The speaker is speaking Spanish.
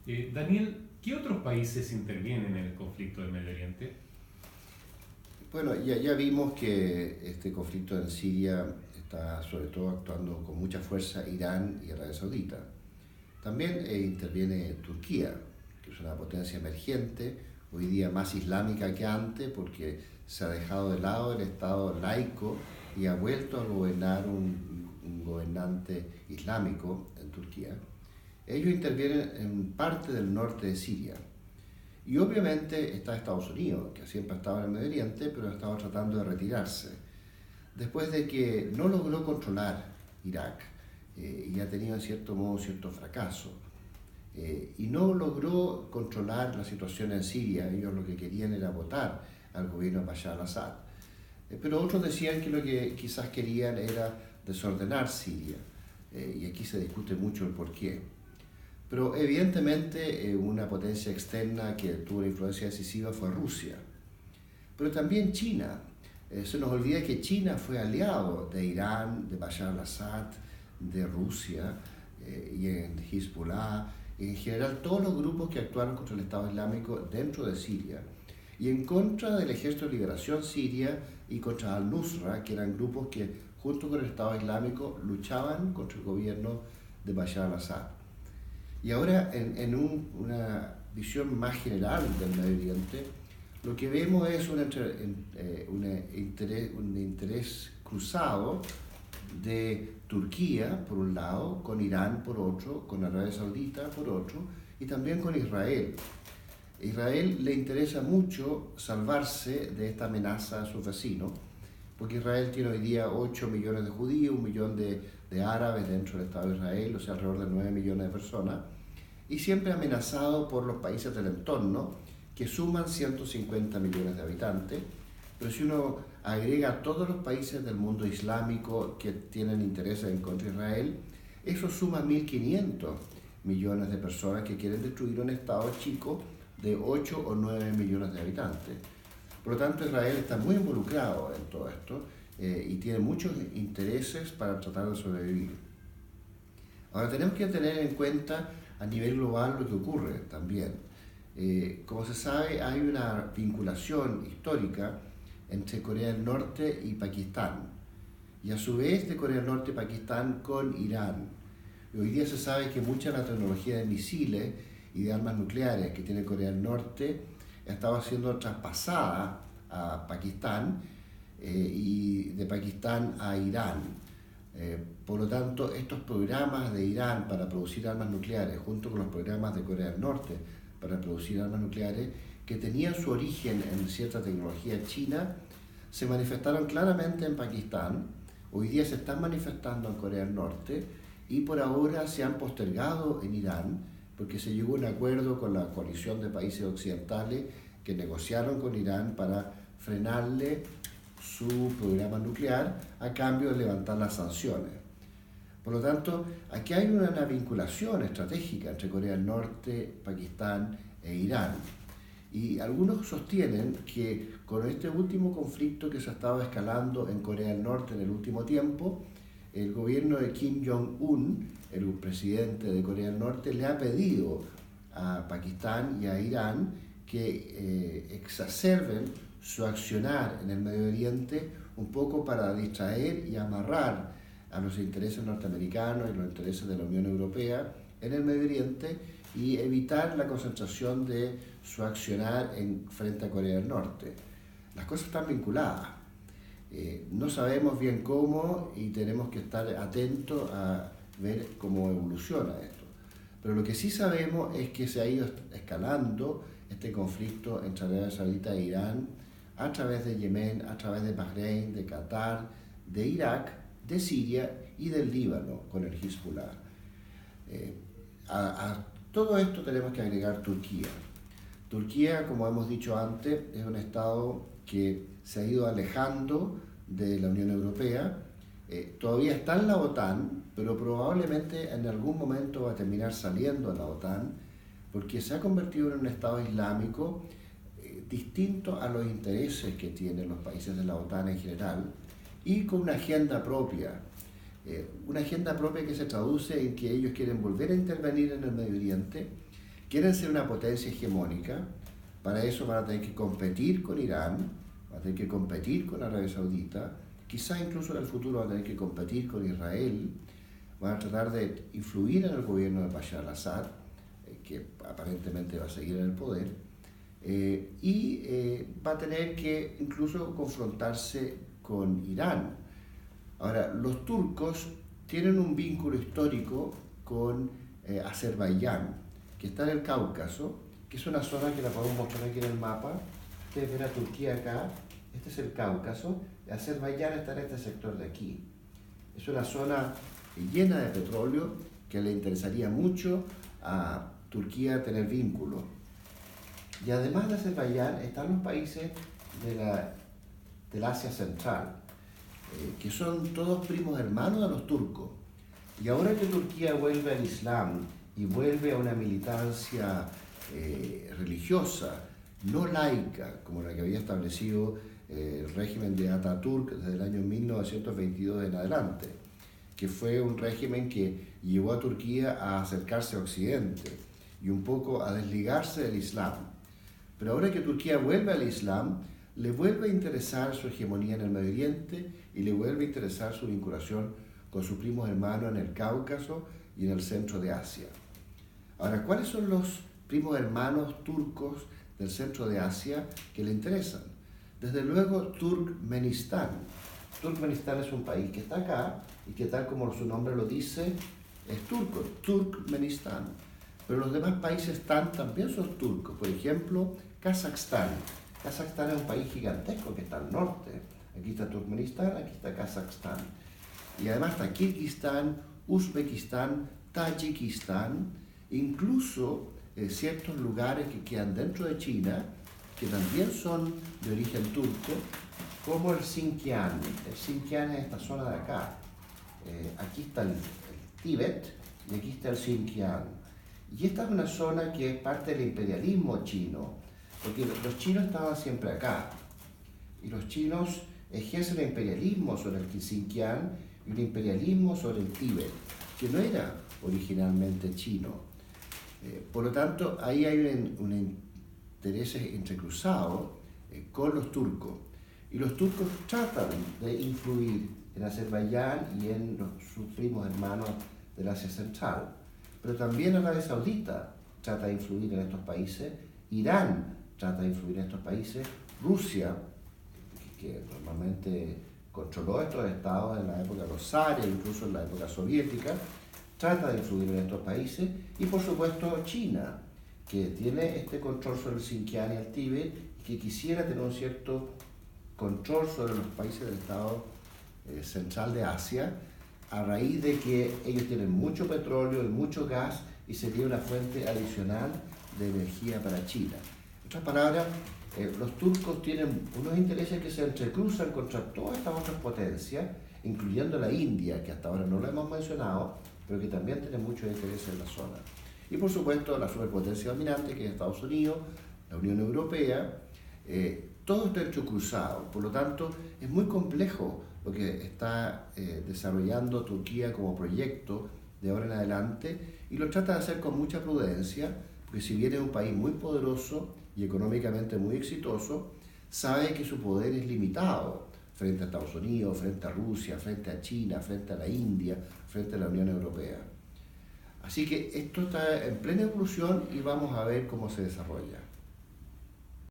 Daniel, ¿qué otros países intervienen en el conflicto del Medio Oriente? Bueno, ya vimos que este conflicto en Siria está sobre todo actuando con mucha fuerza Irán y Arabia Saudita. También interviene Turquía, que es una potencia emergente, hoy día más islámica que antes porque se ha dejado de lado el Estado laico y ha vuelto a gobernar un gobernante islámico en Turquía. Ellos intervienen en parte del norte de Siria. Y obviamente está Estados Unidos, que siempre ha estado en el Medio Oriente, pero ha estado tratando de retirarse. Después de que no logró controlar Irak, y ha tenido en cierto modo cierto fracaso, y no logró controlar la situación en Siria, ellos lo que querían era votar al gobierno de Bashar al-Assad. Pero otros decían que lo que quizás querían era desordenar Siria, y aquí se discute mucho el porqué. Pero evidentemente una potencia externa que tuvo una influencia decisiva fue Rusia. Pero también China. Se nos olvida que China fue aliado de Irán, de Bashar al-Assad, de Rusia, y en Hezbollah, en general todos los grupos que actuaron contra el Estado Islámico dentro de Siria y en contra del Ejército de Liberación Siria y contra al-Nusra, que eran grupos que junto con el Estado Islámico luchaban contra el gobierno de Bashar al-Assad. Y ahora, una visión más general del Medio Oriente, lo que vemos es un interés cruzado de Turquía, por un lado, con Irán por otro, con Arabia Saudita por otro, y también con Israel. A Israel le interesa mucho salvarse de esta amenaza a sus vecinos, porque Israel tiene hoy día 8 millones de judíos, 1 millón de árabes dentro del Estado de Israel, o sea, alrededor de 9 millones de personas, y siempre amenazado por los países del entorno, que suman 150 millones de habitantes, pero si uno agrega todos los países del mundo islámico que tienen intereses en contra de Israel, eso suma 1.500 millones de personas que quieren destruir un Estado chico de 8 o 9 millones de habitantes. Por lo tanto, Israel está muy involucrado en todo esto y tiene muchos intereses para tratar de sobrevivir. Ahora tenemos que tener en cuenta a nivel global lo que ocurre también. Como se sabe, hay una vinculación histórica entre Corea del Norte y Pakistán, y a su vez de Corea del Norte y Pakistán con Irán. Y hoy día se sabe que mucha de la tecnología de misiles y de armas nucleares que tiene Corea del Norte estaba siendo traspasada a Pakistán y de Pakistán a Irán. Por lo tanto, estos programas de Irán para producir armas nucleares, junto con los programas de Corea del Norte para producir armas nucleares, que tenían su origen en cierta tecnología china, se manifestaron claramente en Pakistán, hoy día se están manifestando en Corea del Norte y por ahora se han postergado en Irán, porque se llegó a un acuerdo con la coalición de países occidentales que negociaron con Irán para frenarle su programa nuclear a cambio de levantar las sanciones. Por lo tanto, aquí hay una vinculación estratégica entre Corea del Norte, Pakistán e Irán. Y algunos sostienen que con este último conflicto que se ha estado escalando en Corea del Norte en el último tiempo, el gobierno de Kim Jong-un, el presidente de Corea del Norte, le ha pedido a Pakistán y a Irán que exacerben su accionar en el Medio Oriente un poco para distraer y amarrar a los intereses norteamericanos y los intereses de la Unión Europea en el Medio Oriente y evitar la concentración de su accionar frente a Corea del Norte. Las cosas están vinculadas. No sabemos bien cómo y tenemos que estar atentos a ver cómo evoluciona esto. Pero lo que sí sabemos es que se ha ido escalando este conflicto entre Arabia Saudita e Irán a través de Yemen, a través de Bahrein, de Qatar, de Irak, de Siria y del Líbano con el Hezbollah. A todo esto tenemos que agregar Turquía. Turquía, como hemos dicho antes, es un estado que se ha ido alejando de la Unión Europea. Todavía está en la OTAN, pero probablemente en algún momento va a terminar saliendo de la OTAN porque se ha convertido en un estado islámico distinto a los intereses que tienen los países de la OTAN en general y con una agenda propia. Una agenda propia que se traduce en que ellos quieren volver a intervenir en el Medio Oriente, quieren ser una potencia hegemónica. Para eso van a tener que competir con Irán, van a tener que competir con Arabia Saudita, quizás incluso en el futuro van a tener que competir con Israel, van a tratar de influir en el gobierno de Bashar al-Assad, que aparentemente va a seguir en el poder, y va a tener que incluso confrontarse con Irán. Ahora, los turcos tienen un vínculo histórico con Azerbaiyán, que está en el Cáucaso, que es una zona que la podemos mostrar aquí en el mapa. Ustedes ven a Turquía acá, este es el Cáucaso, y Azerbaiyán está en este sector de aquí. Es una zona llena de petróleo que le interesaría mucho a Turquía tener vínculo. Y además de Azerbaiyán están los países del Asia Central, que son todos primos hermanos de los turcos. Y ahora que Turquía vuelve al Islam y vuelve a una militancia religiosa, no laica, como la que había establecido el régimen de Atatürk desde el año 1922 en adelante, que fue un régimen que llevó a Turquía a acercarse a Occidente y un poco a desligarse del Islam. Pero ahora que Turquía vuelve al Islam, le vuelve a interesar su hegemonía en el Medio Oriente y le vuelve a interesar su vinculación con sus primos hermanos en el Cáucaso y en el centro de Asia. Ahora, ¿cuáles son los primos hermanos turcos del centro de Asia que le interesan? Desde luego, Turkmenistán. Turkmenistán es un país que está acá y que, tal como su nombre lo dice, es turco, Turkmenistán. Pero los demás países también son turcos. Por ejemplo, Kazajstán. Kazajstán es un país gigantesco que está al norte. Aquí está Turkmenistán, aquí está Kazajstán. Y además está Kirguistán, Uzbekistán, Tayikistán, incluso ciertos lugares que quedan dentro de China, que también son de origen turco, como el Xinjiang. El Xinjiang es esta zona de acá. Aquí está el Tíbet y aquí está el Xinjiang. Y esta es una zona que es parte del imperialismo chino, porque los chinos estaban siempre acá. Y los chinos ejercen el imperialismo sobre el Xinjiang y un imperialismo sobre el Tíbet, que no era originalmente chino. Por lo tanto, ahí hay un interés entrecruzado con los turcos. Y los turcos tratan de influir en Azerbaiyán y en sus primos hermanos del Asia Central. Pero también Arabia Saudita trata de influir en estos países, Irán trata de influir en estos países, Rusia, que normalmente controló estos estados en la época de los zares, incluso en la época soviética, trata de influir en estos países, y por supuesto China, que tiene este control sobre el Xinjiang y el Tíbet, y que quisiera tener un cierto control sobre los países del estado central de Asia, a raíz de que ellos tienen mucho petróleo y mucho gas y sería una fuente adicional de energía para China. En otras palabras, los turcos tienen unos intereses que se entrecruzan contra todas estas otras potencias, incluyendo la India, que hasta ahora no lo hemos mencionado, pero que también tiene mucho interés en la zona. Y por supuesto la superpotencia dominante, que es Estados Unidos, la Unión Europea, todo está entrecruzado. Por lo tanto, es muy complejo lo que está desarrollando Turquía como proyecto de ahora en adelante, y lo trata de hacer con mucha prudencia, porque si bien es un país muy poderoso y económicamente muy exitoso, sabe que su poder es limitado frente a Estados Unidos, frente a Rusia, frente a China, frente a la India, frente a la Unión Europea. Así que esto está en plena evolución y vamos a ver cómo se desarrolla.